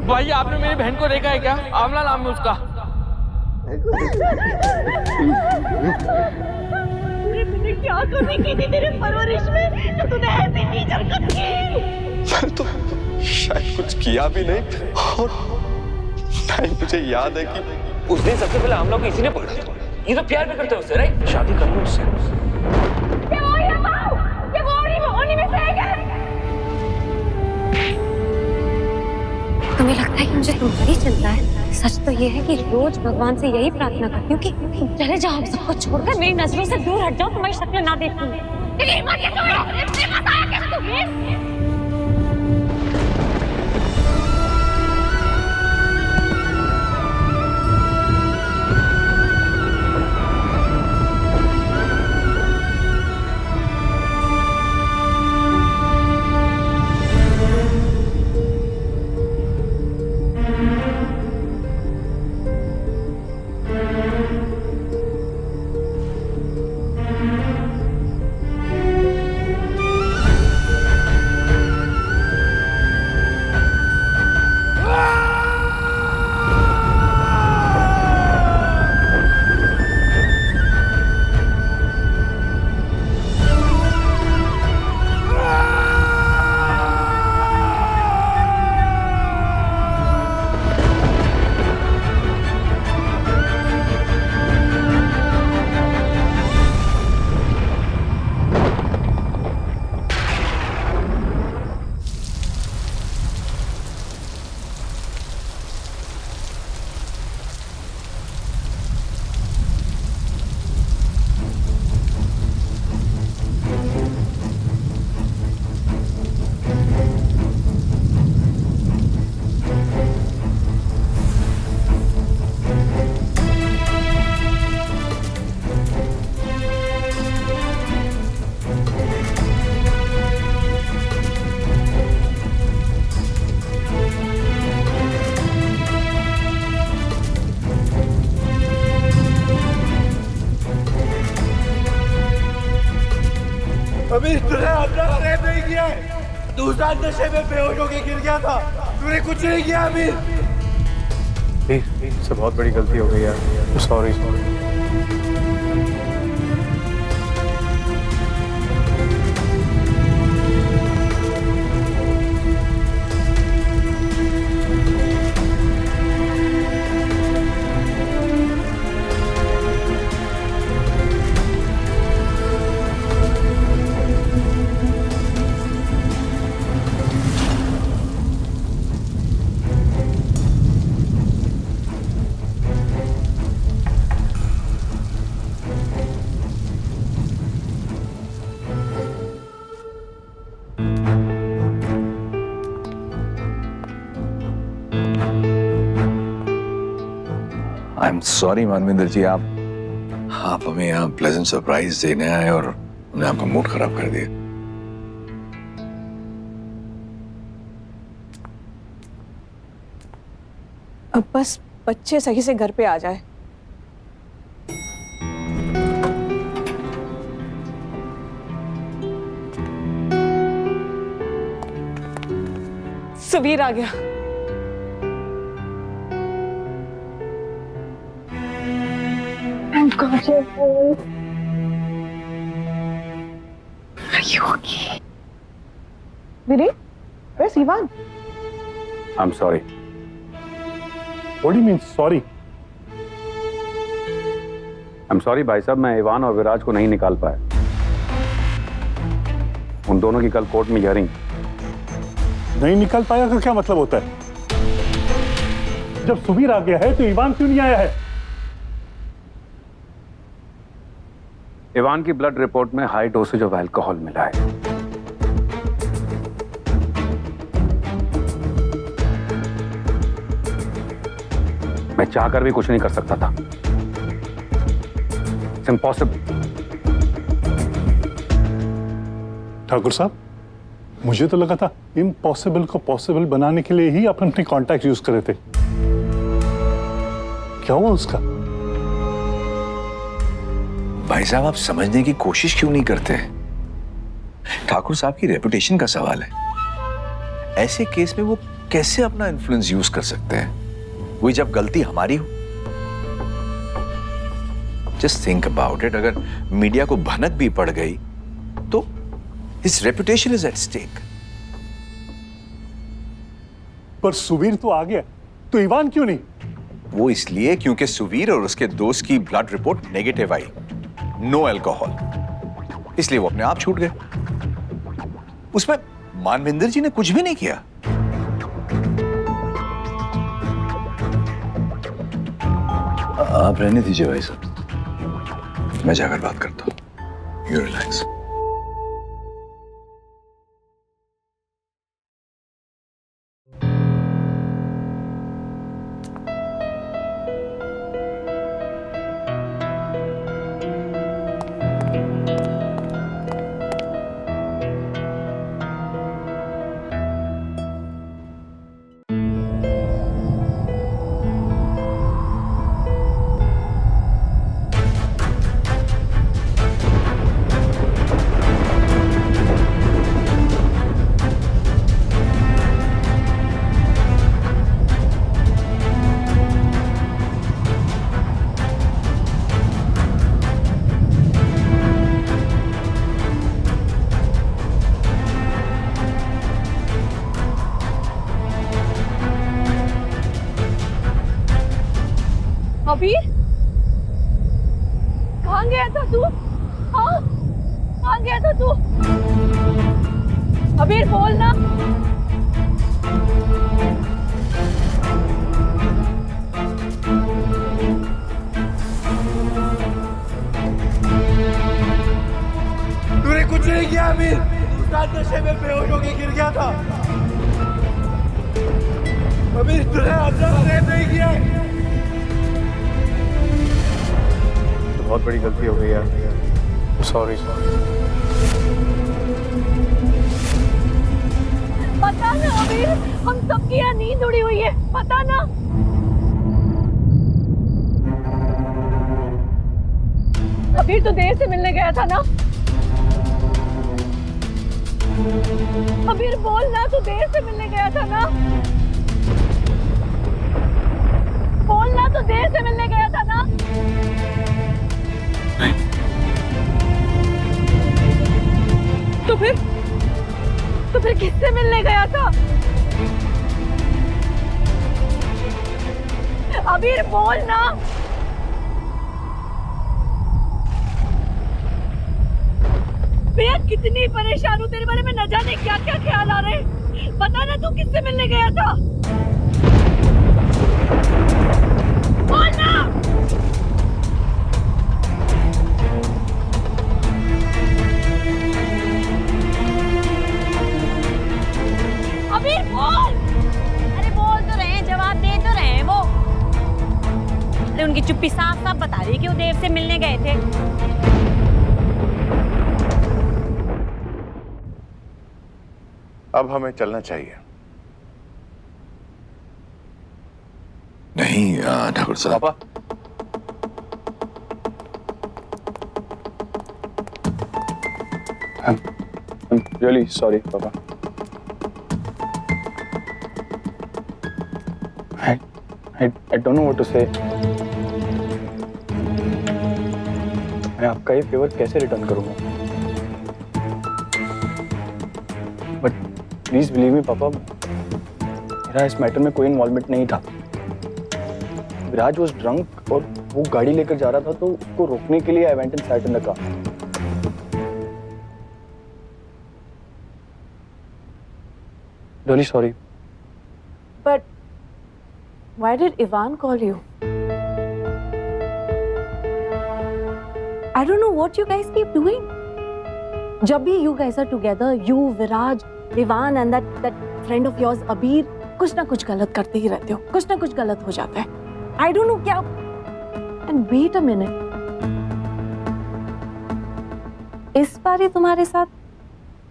भाई आपने मेरी बहन को देखा है क्या? आमला नाम है उसका। मैंने क्या कमी की थी तेरे परवरिश में तो तूने ऐसी नीच हरकत की? मैंने तो शायद कुछ किया भी नहीं और नहीं, मुझे याद है कि उस दिन सबसे पहले आमला को इसी ने पकड़ा था। ये तो प्यार भी करते हैं उससे, राइट? शादी कर लो उससे। ये वो ही है बाऊ, ये वो उन्हीं में से एक है। तुम्हें लगता है कि मुझे तुम्हारी चिंता है? सच तो ये है कि रोज भगवान से यही प्रार्थना करती हूँ कि चले जाओ, सबको छोड़कर मेरी नजरों से दूर हट जाओ, तुम्हारी शक्ल ना देखूं। अभी तूने अपना रेप नहीं किया है, दूसरा नशे में बेहोश होके गिर गया था, तूने कुछ नहीं किया अभी। इससे बहुत बड़ी गलती हो गई यार, sorry. I am sorry Manvinder ji, आप हमें यहाँ प्लेजेंट सरप्राइज देने आए और हमने आपका मूड खराब कर दिया। अब बस बच्चे सही से घर पे आ जाए। सवीर आ गया। Vinay, where's Ivan? I'm sorry. What do you mean sorry? I'm sorry भाई साहब, मैं इवान और विराज को नहीं निकाल पाया। उन दोनों की कल कोर्ट में हियरिंग। नहीं निकाल पाया का क्या मतलब होता है? जब सुबीर आ गया है तो इवान क्यों नहीं आया है? इवान की ब्लड रिपोर्ट में हाई डोसेज ऑफ अल्कोहल मिला है। मैं चाहकर भी कुछ नहीं कर सकता था। It's impossible। ठाकुर साहब, मुझे तो लगा था इम्पॉसिबल को पॉसिबल बनाने के लिए ही आप अपने कॉन्टैक्ट यूज करे थे। क्या हुआ उसका? भाई साहब, आप समझने की कोशिश क्यों नहीं करते? ठाकुर साहब की रेपुटेशन का सवाल है। ऐसे केस में वो कैसे अपना इन्फ्लुएंस यूज कर सकते हैं, वही जब गलती हमारी हो। जस्ट थिंक अबाउट इट, अगर मीडिया को भनक भी पड़ गई तो his reputation is at stake. पर सुवीर तो आ गया, तो इवान क्यों नहीं? वो इसलिए क्योंकि सुवीर और उसके दोस्त की ब्लड रिपोर्ट नेगेटिव आई, नो अल्कोहल, इसलिए वो अपने आप छूट गए। उसमें मानविंदर जी ने कुछ भी नहीं किया। आप रहने दीजिए भाई साहब, मैं जाकर बात करता हूं। You relax. अबीर, कहाँ गया था तू? हाँ, कहाँ गया था तू? अबीर बोल ना। तूने कुछ नहीं किया अबीर, उस्ताद नशे में बेहोश होके गिर गया था। अबीर तूने अपना रेप नहीं किया है। बहुत बड़ी गलती हो गई यार, सॉरी। पता ना अबीर, हम सबकी यहाँ नींद उड़ी हुई है, पता ना। अबीर तो देर से मिलने गया था ना? अबीर बोल ना, तू देर से मिलने गया था ना? बोल ना, तू देर से मिलने गया था ना? तो फिर किससे मिलने गया था? अबीर बोल ना। मैं कितनी परेशान हूँ तेरे बारे में, न जाने क्या क्या ख्याल आ रहे हैं। बता ना तू किससे मिलने गया था? बोल ना। अबीर बोल। अरे बोल तो रहे हैं, जवाब दे तो रहे हैं वो। अरे उनकी चुप्पी साफ साफ बता रही है कि वो देव से मिलने गए थे। अब हमें चलना चाहिए। नहीं ठाकुर साहब। पापा, I'm really sorry, Papa. I don't know what to say. मैं आपका ये फेवर कैसे रिटर्न करूंगा? But please believe me, पापा, मेरा इस मैटर में कोई इन्वॉल्वमेंट नहीं था। विराज was drunk और वो गाड़ी लेकर जा रहा था, तो उसको रोकने के लिए I went and sat in the car. Really sorry. But why did Ivan call you? I don't know what you guys keep doing. जब भी you guys are together, you, Viraj, Ivan and that friend of yours, Abir, कुछ ना कुछ गलत करते ही रहते हो, कुछ ना कुछ गलत हो जाता है। I don't know क्या। And wait a minute. इस बार ही तुम्हारे साथ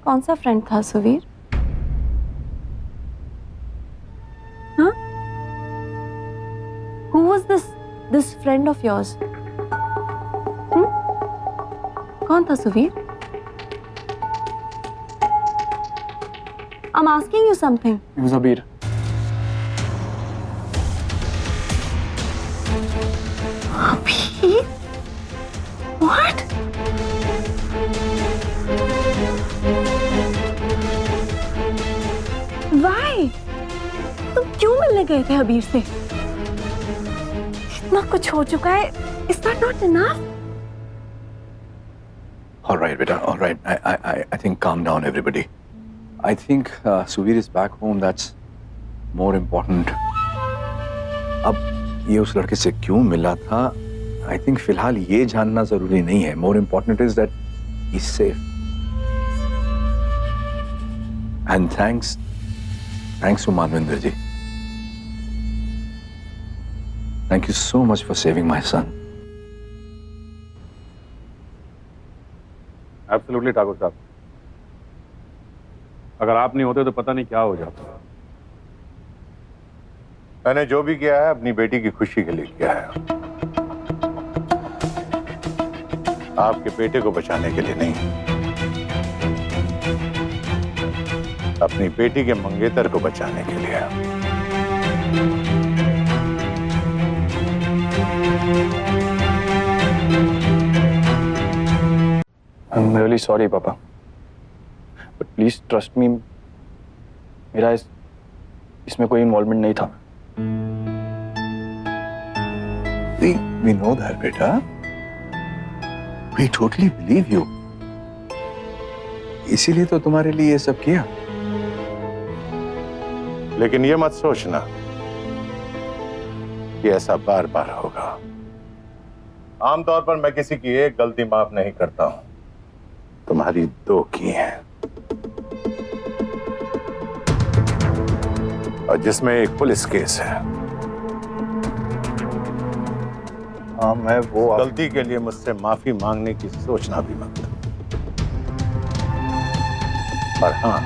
कौन सा फ्रेंड था सुवीर? हाँ? Who was this friend of yours? कौन था Suvir? I'm asking you something. It was Abir. अभी? What? Why? तुम क्यों मिलने गए थे अबीर से? इतना कुछ हो चुका है. Is that not enough? All right, beta. All right. I think calm down, everybody. I think Suvir is back home. That's more important. अब ये उस लड़के से क्यों मिला था? I think फिलहाल ये जानना जरूरी नहीं है. More important is that he's safe. And thanks to Manvinder ji. Thank you so much for saving my son. Absolutely Thakur साहब, अगर आप नहीं होते तो पता नहीं क्या हो जाता। मैंने जो भी किया है अपनी बेटी की खुशी के लिए किया है, आपके बेटे को बचाने के लिए नहीं। अपनी बेटी के मंगेतर को बचाने के लिए। I'm really sorry, Papa. But please trust me. मेरा इसमें कोई इन्वॉल्वमेंट नहीं था. We know that, beta. We totally believe you. इसीलिए तो तुम्हारे लिए ये सब किया. लेकिन ये मत सोचना कि ऐसा बार बार होगा। आमतौर पर मैं किसी की एक गलती माफ नहीं करता हूं, तुम्हारी 2 की हैं, और जिसमें एक पुलिस केस है। हाँ, मैं वो गलती के लिए मुझसे माफी मांगने की सोचना भी मत। और हाँ,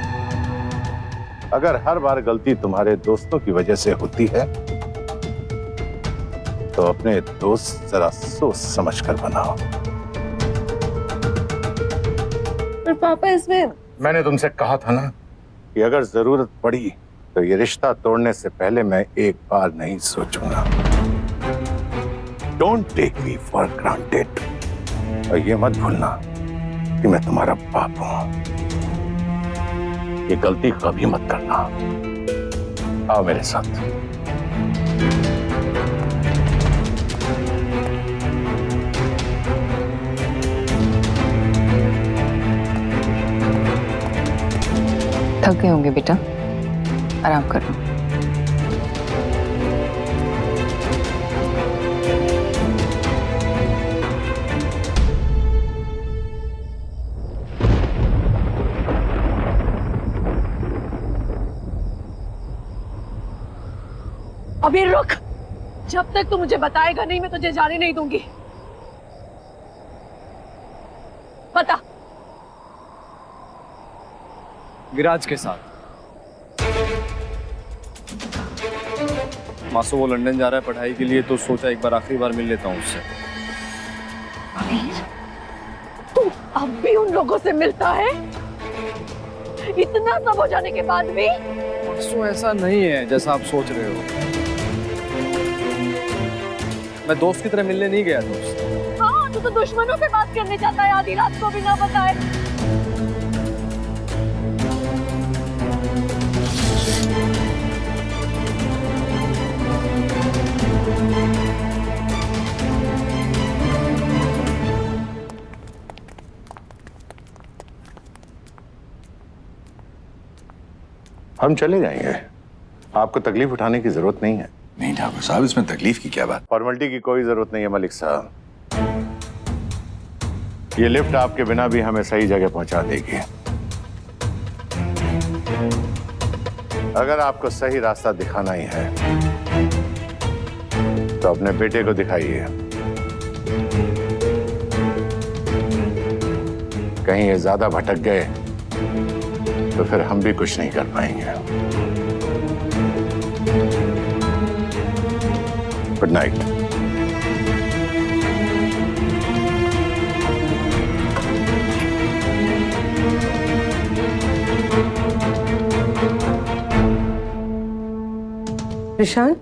अगर हर बार गलती तुम्हारे दोस्तों की वजह से होती है तो अपने दोस्त जरा सोच समझ कर बनाओ। पर पापा इसमें मैंने तुमसे कहा था ना कि अगर जरूरत पड़ी तो ये रिश्ता तोड़ने से पहले मैं एक बार नहीं सोचूंगा। Don't take me for granted. और ये मत भूलना कि मैं तुम्हारा बाप हूं। ये गलती कभी मत करना। आओ मेरे साथ। थक गए होंगे बेटा, आराम करो। अभी रुक, जब तक तू मुझे बताएगा नहीं मैं तुझे जाने नहीं दूंगी। बता। विराज के साथ। मासू वो लंदन जा रहा है पढ़ाई के लिए, तो सोचा एक बार आखिरी बार मिल लेता हूँ उससे। तू अब भी उन लोगों से मिलता है? इतना सब हो जाने के बाद भी? मासू ऐसा नहीं है जैसा आप सोच रहे हो। मैं दोस्त की तरह मिलने नहीं गया दोस्त। हाँ, तू तो दुश्मनों से बात करने जाता है आधी रात को बिना बताए। हम चले जाएंगे, आपको तकलीफ उठाने की जरूरत नहीं है। नहीं ठाकुर साहब, इसमें तकलीफ की क्या बात? फॉर्मेलिटी की कोई जरूरत नहीं है मलिक साहब। ये लिफ्ट आपके बिना भी हमें सही जगह पहुंचा देगी। अगर आपको सही रास्ता दिखाना ही है तो अपने बेटे को दिखाइए। कहीं ये ज्यादा भटक गए तो फिर हम भी कुछ नहीं कर पाएंगे। Good night. प्रशांत,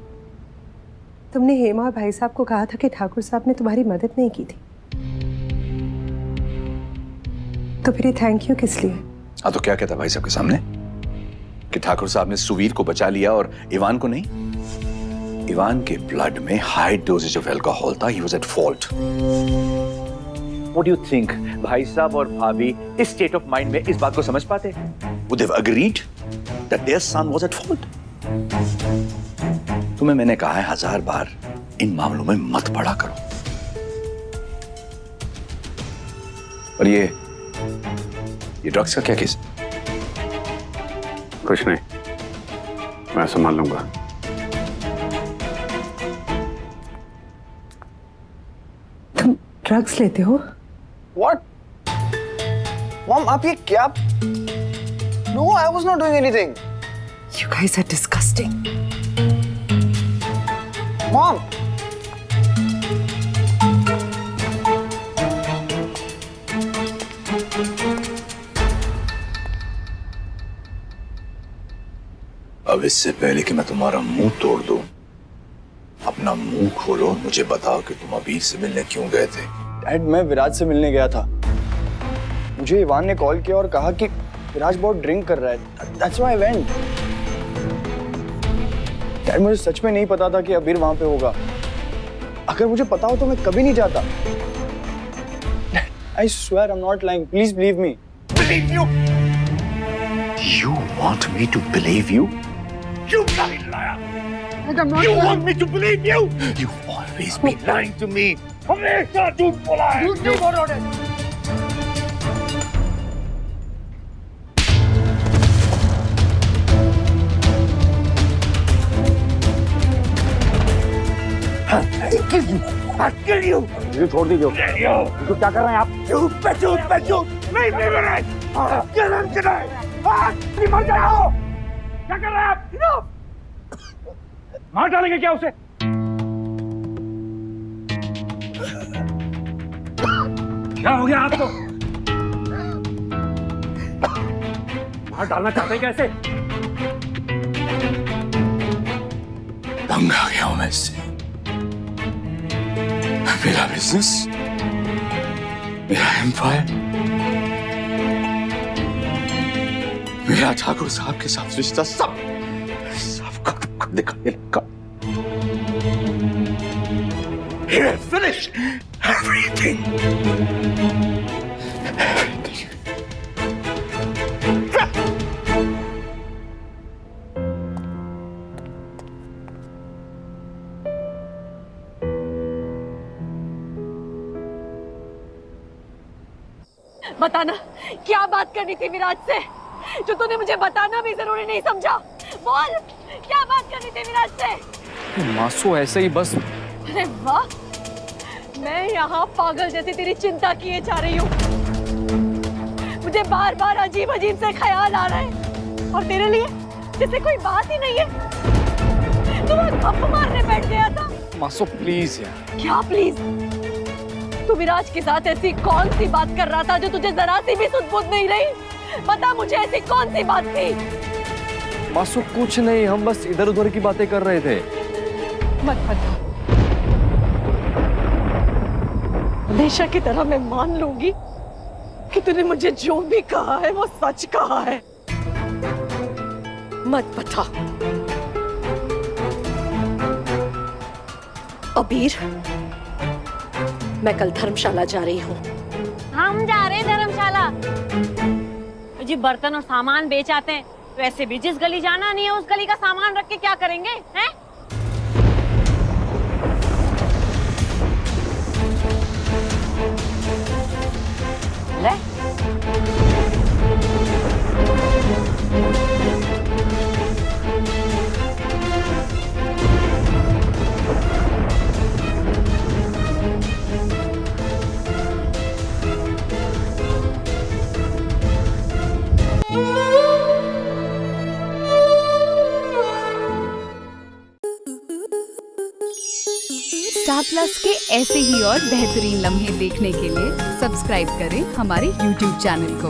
तुमने हेमा और भाई साहब को कहा था कि ठाकुर साहब ने तुम्हारी मदद नहीं की थी, तो फिर ये थैंक यू किस लिए? हाँ तो क्या कहता भाई साहब के सामने कि ठाकुर साहब ने सुवीर को बचा लिया और इवान को नहीं? इवान के ब्लड में हाई डोजेज ऑफ अल्कोहल था, he was at fault. What do you think? भाई साहब और भाभी इस स्टेट ऑफ माइंड में इस बात को समझ पाते? Would they have agreed that their son was at fault? तुम्हें मैंने कहा है 1000 बार, इन मामलों में मत पड़ा करो। और ये ड्रग्स का क्या केस? कुछ नहीं, मैं संभाल लूंगा। तुम ड्रग्स लेते हो? What? Mom, आप ये क्या? No, I was not doing anything. You guys are disgusting. Mom. अब इससे पहले कि मैं तुम्हारा मुंह तोड़ दूं, अपना मुंह खोलो, मुझे बताओ कि तुम अबीर से मिलने क्यों गए थे? डैड, मैं विराज से मिलने गया था। मुझे इवान ने कॉल किया और कहा कि विराज बहुत ड्रिंक कर रहा है। That's why I went. Dad, मुझे सच में नहीं पता था कि अबीर वहां पे होगा। अगर मुझे पता हो तो मैं कभी नहीं जाता। I swear I'm not lying. Please believe me. Believe you? You want me to believe you? You bloody liar! You want me to believe you? You've always been lying to me. हमेशा झूठ बोला है। झूठ नहीं बोल रहे। I'll kill you. मुझे छोड़ दीजिए। तो क्या कर रहे हैं आप? झूठ पे झूठ पे झूठ। नहीं मेरे। Kill him tonight. नहीं मर जाओ। क्या कर रहे हैं आप? मार डालेंगे क्या उसे? क्या हो गया आपको? मार डालना चाहते हैं कैसे? तंग आ गया हूं मैं इससे। मेरा बिजनेस, मेरा एम्पायर, मेरा ठाकुर साहब के साथ रिश्ता सब खत्म कर दिखाने लगा। Here, finish everything. बताना, क्या बात करनी थी विराज से जो तूने मुझे बताना भी जरूरी नहीं समझा? बोल, क्या बात करनी थी विराज से? मासू ऐसे ही बस। अरे वाह, मैं यहाँ पागल जैसे तेरी चिंता किए जा रही हूँ। मुझे बार बार अजीब अजीब से ख्याल आ रहे हैं और तेरे लिए जैसे कोई बात ही नहीं है। तू गप मारने बैठ गया था। मासू प्लीज यार। क्या प्लीज? तू विराज के साथ ऐसी कौन सी बात कर रहा था जो तुझे जरा सी भी सुध-बुध नहीं रही? बता मुझे, ऐसी कौन सी बात थी? मासू कुछ नहीं, हम बस इधर उधर की बातें कर रहे थे। मत बता। हमेशा की तरह मैं मान लूंगी कि तूने मुझे जो भी कहा है वो सच कहा है। मत बता। अबीर, मैं कल धर्मशाला जा रही हूँ। हम जा रहे हैं धर्मशाला। जी बर्तन और सामान बेच आते हैं, वैसे भी जिस गली जाना नहीं है उस गली का सामान रख के क्या करेंगे हैं? ले? स्टार प्लस के ऐसे ही और बेहतरीन लम्हे देखने के लिए सब्सक्राइब करें हमारे YouTube चैनल को।